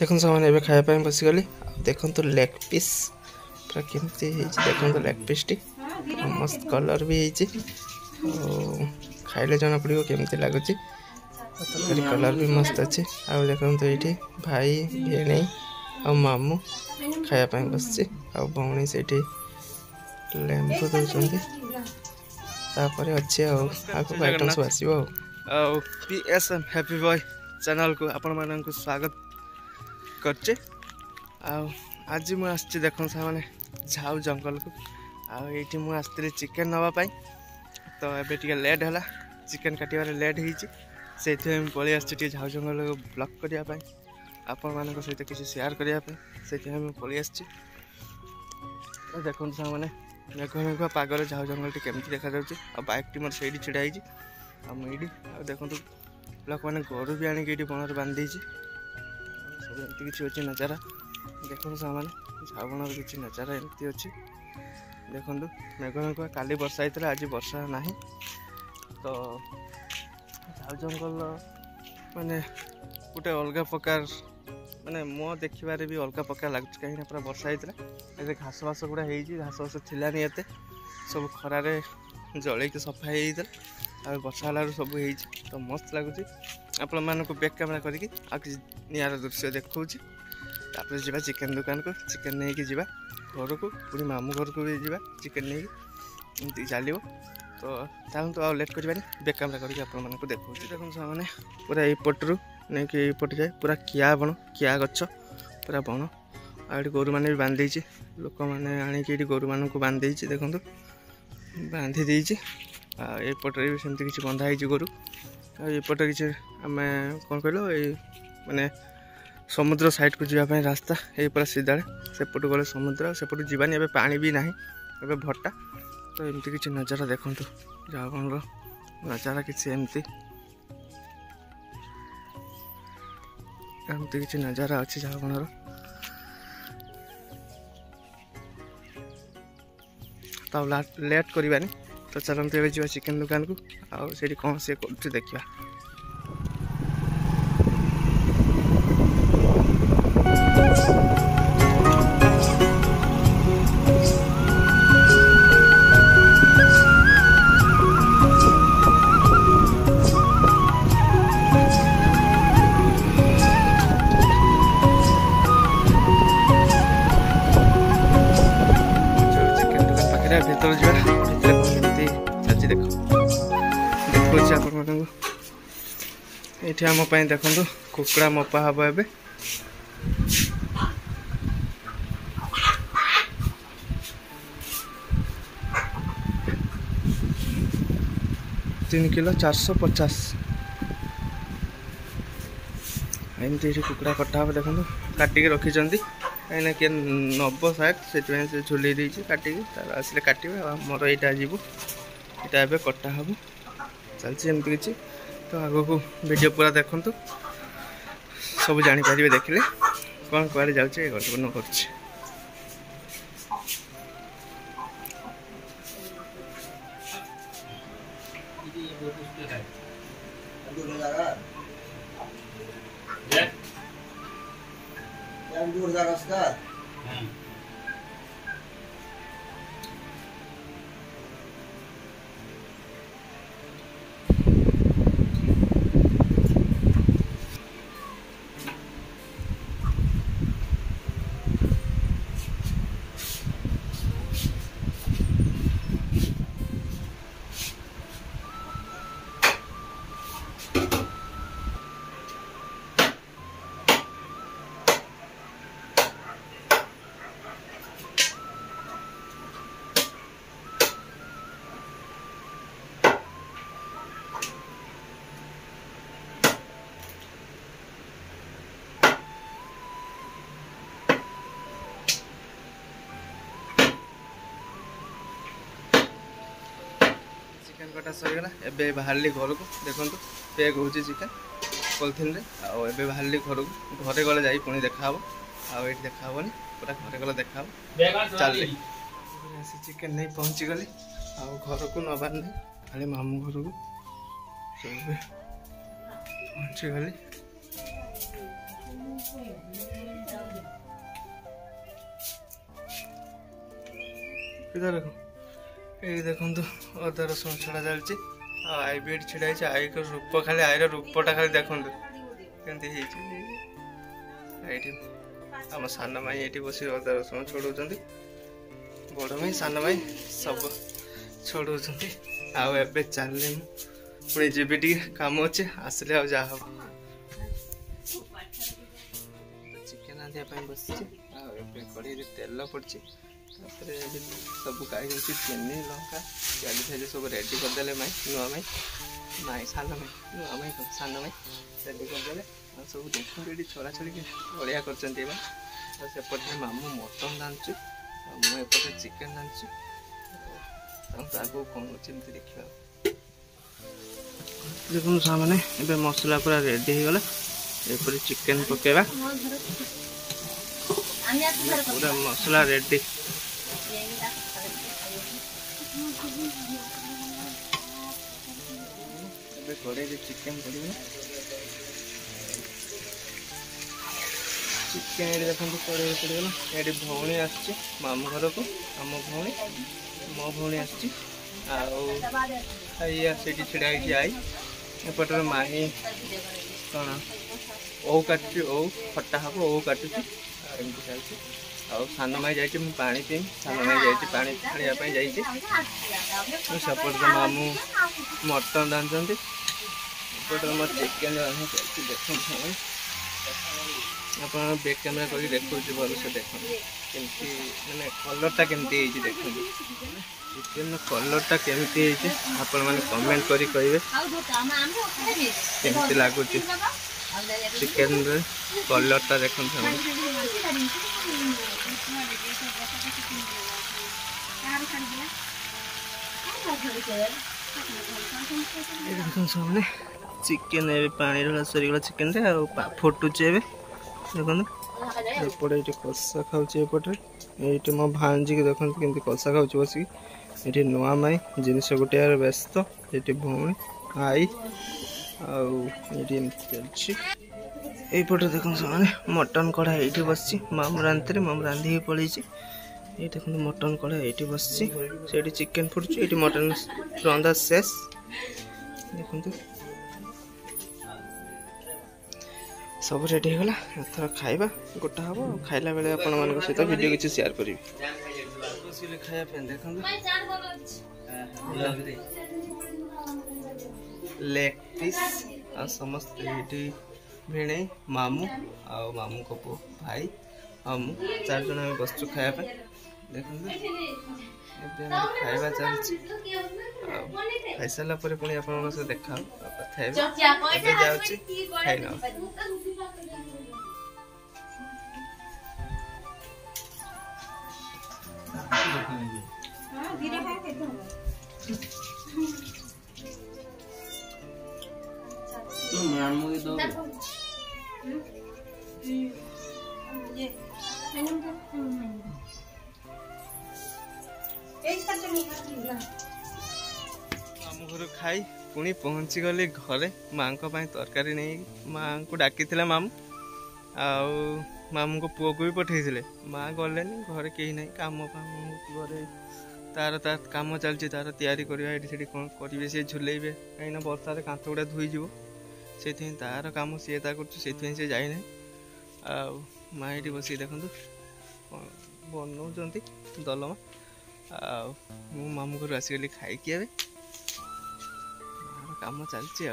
देखो सामान एवं खायापी बसीगली देखो लेग पीस पूरा केमती देखो लेग पीस टी मस्त कलर भी खाइले जना पड़ो केमती लगुच तरकारी कलर भी मस्त अच्छे आ देखो ये भाई भेणी आ मामू खायापी बस भौणी से लेम्बू दौरान अच्छे आगे आइटम सब आसो पीएसएम हैप्पी बॉय चैनल को आपण मान स्वागत करचे। आज मुझे देख मैंने झाऊ जंगल को आठी मुझे चिकेन नापी तो ये टे लेट है चिकेन काटार लेट से पलि आसटी झाऊ जंगल को ब्लॉग करने आपण मान सहित किसी शेयर करने से पलि आसी देखो मैंने मेघुआ मेघुआ पागल झाऊ जंगल केमती देखा बाइक टी मोर से छिड़ा मुझे देखो लोक मैंने गोरु भी आनिक बणर बांधी सब एमती किसी अच्छी नजारा देखो सामने झाऊ बणर किसी नजारा एमती अच्छी देखो मेघुआ मेघुआ काली वर्षा होता आज वर्षा ना तो झाऊ जंगल माने गोटे अलग प्रकार माने मो देखिबारे भी अलग प्रकार लगुच कहीं पूरा वर्षा होता है घास बास गुड़ा घास बास थिलानी एते सब खरारे जलैक सफा होता आ वर्षा हल सब तो मस्त लगुच आपण मानक बैक कैमेरा करके नियार दृश्य देखा जी चिकेन दुकान को चिकेन नहीं कि जा घर को पुणी मामू घर को भी जा चिकेन नहीं एमती चलो तो चाहूँ आ लेट करवानी बैक कैमेरा करके आपण मानक देखा देखो सामने पूरा यपटू नहीं कि यपट जाए पूरा किया बण किया गच पूरा बण आ गोरु मैंने भी बांधी लोक मैंने आणिक गोरु मान को बांधी देखो बांधी देती एपटे भी सेमती किसी बंधा गोरु आपटे किसी आम कौन कहलो माने समुद्र साइड को जावाई रास्ता ये पूरा सीधा सेपटू गले समुद्र सेपटू जीवानी ए पानी भी ना ए भट्टा तो एमती किसी नजारा देखो झाऊ नजारा किसी एमती एमती किसी नजारा अच्छी झाऊ तो लेट करवानी तो चलते ए जा चिकेन दुकान को आठ कौन से कर देखा भीतर जा चलती देख देखो ये आम देखो कुकड़ा मपा हम ए 3 किलो 450 एमती कुकड़ा कटा हम देखो काटिक रखी कहीं किए नब साइड से झुल काटिक आसिले काटे मोर यहाँ जीव यहाँ ए कटा हम चलती एमती किसी तो आग को वीडियो पूरा देखु सब जापर देखिले कौन कह जाऊे गुरुत्वपूर्ण कर चिकेन कटा सरीगला एबे बाहरली घर को देखो पैक हो चिकेन पॉलिथिन रे आ बाहरली घर को घरे गले जाई पुणी देखा ये देखा हेनी पूरा घरे गले देखा चल चिकेन नहीं पहुँची गली आ घर को नबार नहीं खाली मामू घर को पहुँची गली इधर देखो ये देखो अदा रसुण छड़ा चलती आई भी छिड़ा आई रूप खाली आईर रूपटा खाली देखो केमती आम सान माई ये बस अदा रसुण छड़ाऊँ बड़ माई सान माई सब छड़ाऊँ आबे चलने पुणी जी कम अच्छे आसले आ जा चिकेन रांधिया बस कड़े तेल पड़ी सब गाई चीनी लंका प्याज फेज सब रेडी करदे माई नुआ माई माई सान माई नुआ माई सान माई रेडी करदे सब देखते ये छड़ा छड़ी बढ़िया करपटे मामू मटन रांधु मुझे चिकेन रांधु आगू कौन अच्छे देखा देखो सामने ए मसला पूरा रेडी हो गला एपरी चिकेन पकेबा पूरा मसला रेडी कड़े चिकेन पड़े चिकेन ये देखो कड़े पड़गला ये भौणी आसची मामू घर को आम भौणी मो भौणी आसची आईया छिड़ा आई एपटर माही कौन ओ काटुची ओ खट्टा हम ओ काटुची एमती चलती सान माई जा पा पी सान माई जा पानी सेपट मामू मटन रांधुंट एपटर मो चिकेन रांधा चलती देख आप बैक कैमेरा कर देखो भल से देख मैंने कलरटा केमती देख चिकेन कलरटा केमती आपण मैंने कमेंट करी कहिबे केमती लागुची चिकेन रे कलरटा देखो सामने चिकेन पानी सरीगला चिकेन रे फुटुचे देखो एपटे ये कषा खाऊपटे ये मो भांजी की देखते केमती कषा खाऊ बस ये नुआ माई जिनस गोटे व्यस्त ये भौणी आई आईपटे देखो सामने मटन कड़ा ये बस मामू रांधते मामू रांधि पड़े ये देखो मटन कड़ा ये बस चिकेन फुटुच ये मटन रंधा शेष देखो सब रेडी होगा एथर खाइबा गोटा हम खाइला बेले आपण मान सहित वीडियो किसी शेयर करी खाया देख लेग पीस आ समस्त ये भिणे मामू आ मामू को पु भाई हम 4 जन बसचु खाया देखो खाइबा चलछि खाई सारा पर पुणी आपण से देखा कथा जाउछि खाइना मामू घर खाई पुणी पहुँची गली घरे माँ तरकारी नहीं माँ को डाकी मामू मामू को पुओ को भी पठे माँ गले घरे कहीं ना कम घरे तार कम चलती तार तैयारी करवा कौन करेंगे सी झुलेबे कहीं बर्षार कांथ गुड़ा धोईज से तार कम सी कर जाए माँ ये बस देखो बनाऊँ दलमा मु मामू घर आसिक खाई कम चलती